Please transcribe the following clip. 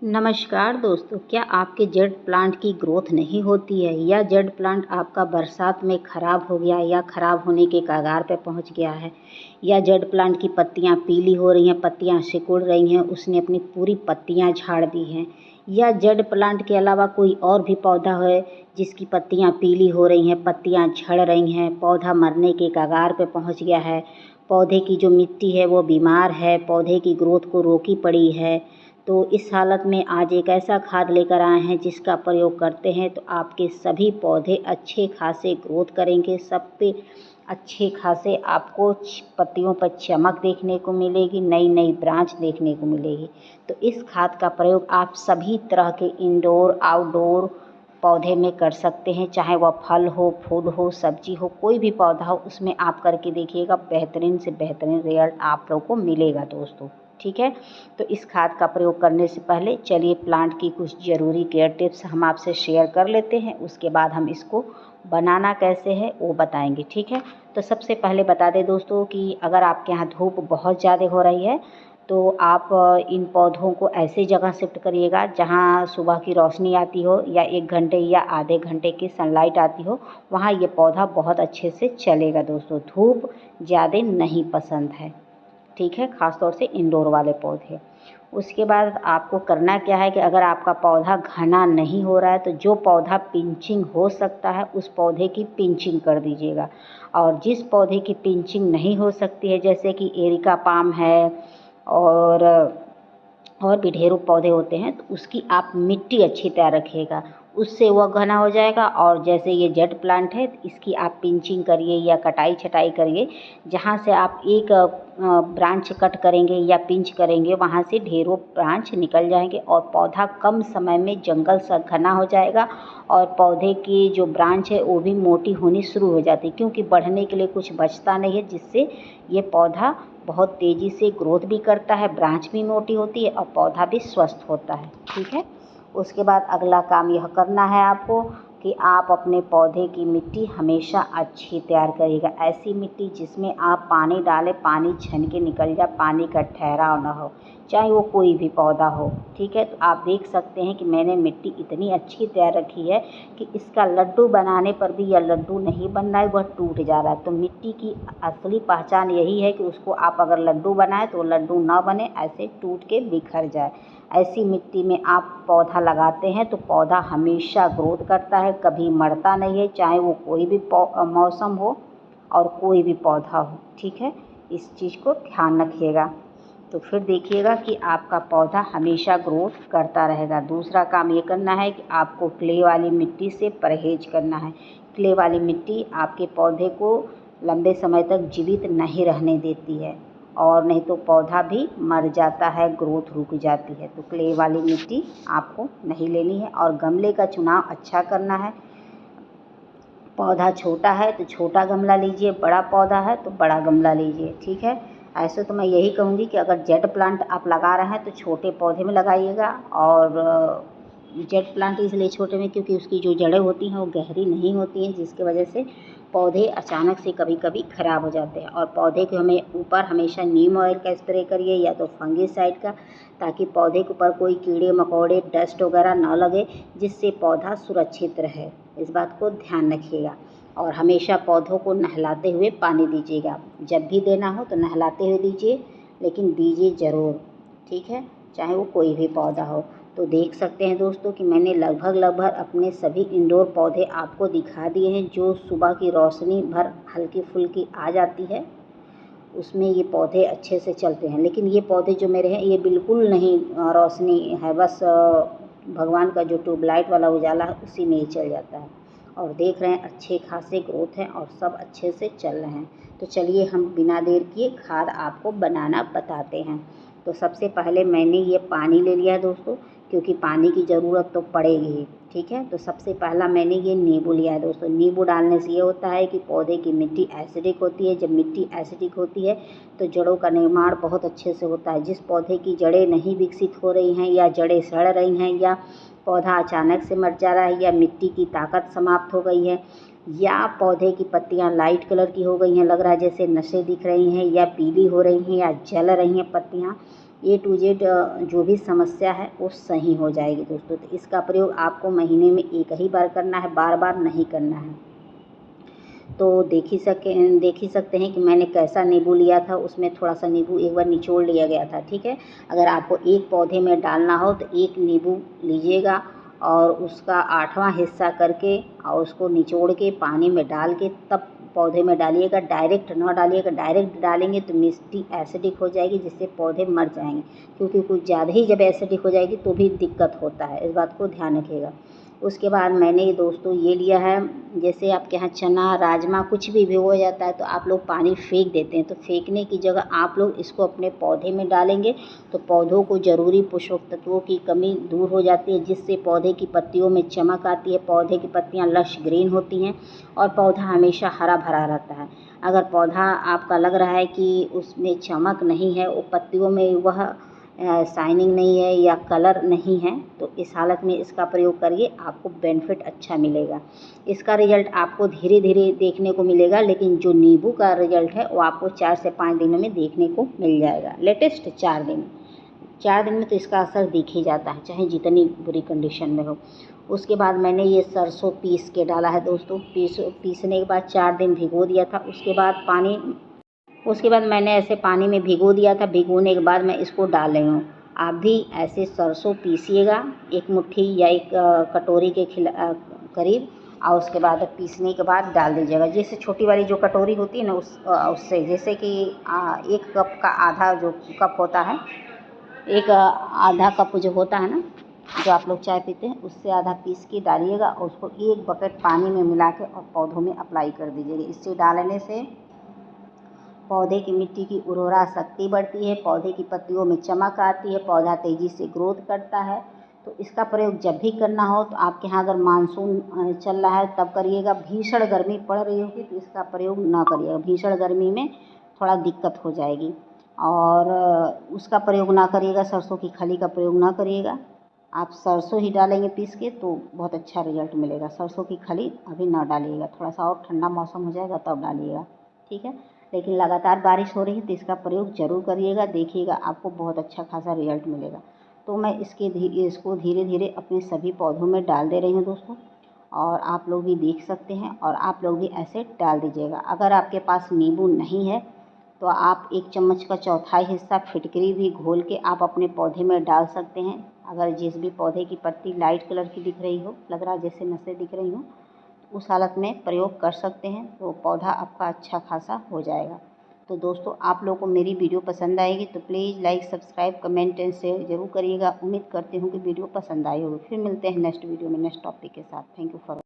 नमस्कार दोस्तों, क्या आपके जेड प्लांट की ग्रोथ नहीं होती है या जेड प्लांट आपका बरसात में ख़राब हो गया या ख़राब होने के कगार पे पहुंच गया है या जेड प्लांट की पत्तियां पीली हो रही हैं, पत्तियां सिकुड़ रही हैं, उसने अपनी पूरी पत्तियां झाड़ दी हैं या जेड प्लांट के अलावा कोई और भी पौधा है जिसकी पत्तियां पीली हो रही हैं, पत्तियां झड़ रही हैं, पौधा मरने के कगार पे पहुंच गया है, पौधे की जो मिट्टी है वो बीमार है, पौधे की ग्रोथ को रोकी पड़ी है। तो इस हालत में आज एक ऐसा खाद लेकर आए हैं जिसका प्रयोग करते हैं तो आपके सभी पौधे अच्छे खासे ग्रोथ करेंगे, सब पे अच्छे खासे आपको पत्तियों पर चमक देखने को मिलेगी, नई नई ब्रांच देखने को मिलेगी। तो इस खाद का प्रयोग आप सभी तरह के इंडोर आउटडोर पौधे में कर सकते हैं, चाहे वह फल हो, फूल हो, सब्जी हो, कोई भी पौधा हो, उसमें आप करके देखिएगा, बेहतरीन से बेहतरीन रिजल्ट आप लोगों को मिलेगा दोस्तों। ठीक है, तो इस खाद का प्रयोग करने से पहले चलिए प्लांट की कुछ ज़रूरी केयर टिप्स हम आपसे शेयर कर लेते हैं, उसके बाद हम इसको बनाना कैसे है वो बताएंगे। ठीक है, तो सबसे पहले बता दें दोस्तों कि अगर आपके यहाँ धूप बहुत ज़्यादा हो रही है तो आप इन पौधों को ऐसी जगह शिफ्ट करिएगा जहाँ सुबह की रोशनी आती हो या 1 घंटे या आधे घंटे की सनलाइट आती हो, वहाँ ये पौधा बहुत अच्छे से चलेगा दोस्तों। धूप ज़्यादा नहीं पसंद है, ठीक है, ख़ास तौर से इंडोर वाले पौधे। उसके बाद आपको करना क्या है कि अगर आपका पौधा घना नहीं हो रहा है तो जो पौधा पिंचिंग हो सकता है उस पौधे की पिंचिंग कर दीजिएगा, और जिस पौधे की पिंचिंग नहीं हो सकती है जैसे कि एरिका पाम है और भी ढेरों पौधे होते हैं तो उसकी आप मिट्टी अच्छी तैयार रखिएगा, उससे वह घना हो जाएगा। और जैसे ये जेड प्लांट है तो इसकी आप पिंचिंग करिए या कटाई छटाई करिए, जहाँ से आप एक ब्रांच कट करेंगे या पिंच करेंगे वहाँ से ढेरों ब्रांच निकल जाएंगे और पौधा कम समय में जंगल सा घना हो जाएगा और पौधे की जो ब्रांच है वो भी मोटी होनी शुरू हो जाती है, क्योंकि बढ़ने के लिए कुछ बचता नहीं है, जिससे ये पौधा बहुत तेज़ी से ग्रोथ भी करता है, ब्रांच भी मोटी होती है और पौधा भी स्वस्थ होता है। ठीक है, उसके बाद अगला काम यह करना है आपको कि आप अपने पौधे की मिट्टी हमेशा अच्छी तैयार करिएगा, ऐसी मिट्टी जिसमें आप पानी डालें, पानी छन के निकल जाए, पानी का ठहराव ना हो, चाहे वो कोई भी पौधा हो। ठीक है, तो आप देख सकते हैं कि मैंने मिट्टी इतनी अच्छी तैयार रखी है कि इसका लड्डू बनाने पर भी यह लड्डू नहीं बन रहा है, वह टूट जा रहा है। तो मिट्टी की असली पहचान यही है कि उसको आप अगर लड्डू बनाएं तो लड्डू ना बने, ऐसे टूट के बिखर जाए। ऐसी मिट्टी में आप पौधा लगाते हैं तो पौधा हमेशा ग्रोथ करता है, कभी मरता नहीं है, चाहे वो कोई भी मौसम हो और कोई भी पौधा हो। ठीक है, इस चीज़ को ध्यान रखिएगा, तो फिर देखिएगा कि आपका पौधा हमेशा ग्रोथ करता रहेगा। दूसरा काम ये करना है कि आपको क्ले वाली मिट्टी से परहेज करना है। क्ले वाली मिट्टी आपके पौधे को लंबे समय तक जीवित नहीं रहने देती है और नहीं तो पौधा भी मर जाता है, ग्रोथ रुक जाती है। तो क्ले वाली मिट्टी आपको नहीं लेनी है और गमले का चुनाव अच्छा करना है। पौधा छोटा है तो छोटा गमला लीजिए, बड़ा पौधा है तो बड़ा गमला लीजिए। ठीक है, ऐसे तो मैं यही कहूँगी कि अगर जेड प्लांट आप लगा रहे हैं तो छोटे पौधे में लगाइएगा, और जेड प्लांट इसलिए छोटे में क्योंकि उसकी जो जड़ें होती हैं वो गहरी नहीं होती हैं, जिसकी वजह से पौधे अचानक से कभी कभी ख़राब हो जाते हैं। और पौधे के हमें ऊपर हमेशा नीम ऑयल का स्प्रे करिए या तो फंगिसाइड का, ताकि पौधे के ऊपर कोई कीड़े मकोड़े डस्ट वगैरह ना लगे, जिससे पौधा सुरक्षित रहे। इस बात को ध्यान रखिएगा। और हमेशा पौधों को नहलाते हुए पानी दीजिएगा, जब भी देना हो तो नहलाते हुए दीजिए, लेकिन दीजिए ज़रूर। ठीक है, चाहे वो कोई भी पौधा हो। तो देख सकते हैं दोस्तों कि मैंने लगभग अपने सभी इंडोर पौधे आपको दिखा दिए हैं, जो सुबह की रोशनी भर हल्की फुल्की आ जाती है उसमें ये पौधे अच्छे से चलते हैं। लेकिन ये पौधे जो मेरे हैं ये बिल्कुल नहीं रोशनी है, बस भगवान का जो ट्यूबलाइट वाला उजाला है उसी में ही चल जाता है। और देख रहे हैं अच्छे खासे ग्रोथ हैं और सब अच्छे से चल रहे हैं। तो चलिए हम बिना देर किए खाद आपको बनाना बताते हैं। तो सबसे पहले मैंने ये पानी ले लिया है दोस्तों, क्योंकि पानी की ज़रूरत तो पड़ेगी ही। ठीक है, तो सबसे पहला मैंने ये नींबू लिया है दोस्तों। नींबू डालने से ये होता है कि पौधे की मिट्टी एसिडिक होती है, जब मिट्टी एसिडिक होती है तो जड़ों का निर्माण बहुत अच्छे से होता है। जिस पौधे की जड़ें नहीं विकसित हो रही हैं या जड़ें सड़ रही हैं या पौधा अचानक से मर जा रहा है या मिट्टी की ताकत समाप्त हो गई है या पौधे की पत्तियां लाइट कलर की हो गई हैं, लग रहा है जैसे नशे दिख रही हैं या पीली हो रही हैं या जल रही हैं पत्तियां, A to Z जो भी समस्या है वो सही हो जाएगी दोस्तों। तो इसका प्रयोग आपको महीने में एक ही बार करना है, बार बार नहीं करना है। तो देख ही सकते हैं कि मैंने कैसा नींबू लिया था, उसमें थोड़ा सा नींबू एक बार निचोड़ लिया गया था, ठीक है। अगर आपको एक पौधे में डालना हो तो एक नींबू लीजिएगा और उसका 8वां हिस्सा करके और उसको निचोड़ के पानी में डाल के तब पौधे में डालिएगा। डायरेक्ट ना डालिएगा, डायरेक्ट डालेंगे तो मिट्टी एसिडिक हो जाएगी जिससे पौधे मर जाएंगे, क्योंकि कुछ ज़्यादा ही जब एसिडिक हो जाएगी तो भी दिक्कत होता है, इस बात को ध्यान रखिएगा। उसके बाद मैंने दोस्तों ये लिया है, जैसे आपके यहाँ चना राजमा कुछ भी भिगो जाता है तो आप लोग पानी फेंक देते हैं, तो फेंकने की जगह आप लोग इसको अपने पौधे में डालेंगे तो पौधों को ज़रूरी पोषक तत्वों की कमी दूर हो जाती है, जिससे पौधे की पत्तियों में चमक आती है, पौधे की पत्तियाँ लश ग्रीन होती हैं और पौधा हमेशा हरा भरा रहता है। अगर पौधा आपका लग रहा है कि उसमें चमक नहीं है, वो पत्तियों में वह शाइनिंग नहीं है या कलर नहीं है, तो इस हालत में इसका प्रयोग करिए, आपको बेनिफिट अच्छा मिलेगा। इसका रिजल्ट आपको धीरे धीरे देखने को मिलेगा, लेकिन जो नींबू का रिजल्ट है वो आपको 4 से 5 दिनों में देखने को मिल जाएगा, लेटेस्ट 4 दिन। 4 दिन में तो इसका असर दिख ही जाता है, चाहे जितनी बुरी कंडीशन में हो। उसके बाद मैंने ये सरसों पीस के डाला है दोस्तों। पीसने के बाद 4 दिन भिगो दिया था। उसके बाद मैंने ऐसे पानी में भिगो दिया था। भिगोने के बाद मैं इसको डाल रही हूँ। आप भी ऐसे सरसों पीसिएगा, एक मुट्ठी या एक कटोरी के करीब, और उसके बाद पीसने के बाद डाल दीजिएगा। जैसे छोटी वाली जो कटोरी होती है ना उससे, जैसे कि 1 कप का आधा जो कप होता है, एक आधा कप जो होता है ना जो आप लोग चाय पीते हैं, उससे आधा पीस के डालिएगा और उसको 1 बकेट पानी में मिला के और पौधों में अप्लाई कर दीजिएगा। इससे डालने से पौधे की मिट्टी की उर्वरा शक्ति बढ़ती है, पौधे की पत्तियों में चमक आती है, पौधा तेज़ी से ग्रोथ करता है। तो इसका प्रयोग जब भी करना हो तो आपके यहाँ अगर मानसून चल रहा है तब करिएगा। भीषण गर्मी पड़ रही होगी तो इसका प्रयोग ना करिएगा, भीषण गर्मी में थोड़ा दिक्कत हो जाएगी। और उसका प्रयोग ना करिएगा, सरसों की खली का प्रयोग ना करिएगा। आप सरसों ही डालेंगे पीस के तो बहुत अच्छा रिजल्ट मिलेगा। सरसों की खली अभी ना डालिएगा, थोड़ा सा और ठंडा मौसम हो जाएगा तब डालिएगा, ठीक है। लेकिन लगातार बारिश हो रही है तो इसका प्रयोग ज़रूर करिएगा, देखिएगा आपको बहुत अच्छा खासा रिजल्ट मिलेगा। तो मैं इसको धीरे धीरे अपने सभी पौधों में डाल दे रही हूँ दोस्तों, और आप लोग भी देख सकते हैं और आप लोग भी ऐसे डाल दीजिएगा। अगर आपके पास नींबू नहीं है तो आप 1 चम्मच का 1/4 हिस्सा फिटकरी भी घोल के आप अपने पौधे में डाल सकते हैं। अगर जिस भी पौधे की पत्ती लाइट कलर की दिख रही हो, लग रहा है जैसे नसें दिख रही हों, उस हालत में प्रयोग कर सकते हैं, तो पौधा आपका अच्छा खासा हो जाएगा। तो दोस्तों आप लोगों को मेरी वीडियो पसंद आएगी तो please like subscribe comment and share ज़रूर करिएगा। उम्मीद करती हूँ कि वीडियो पसंद आई होगी। फिर मिलते हैं नेक्स्ट वीडियो में नेक्स्ट टॉपिक के साथ। Thank you for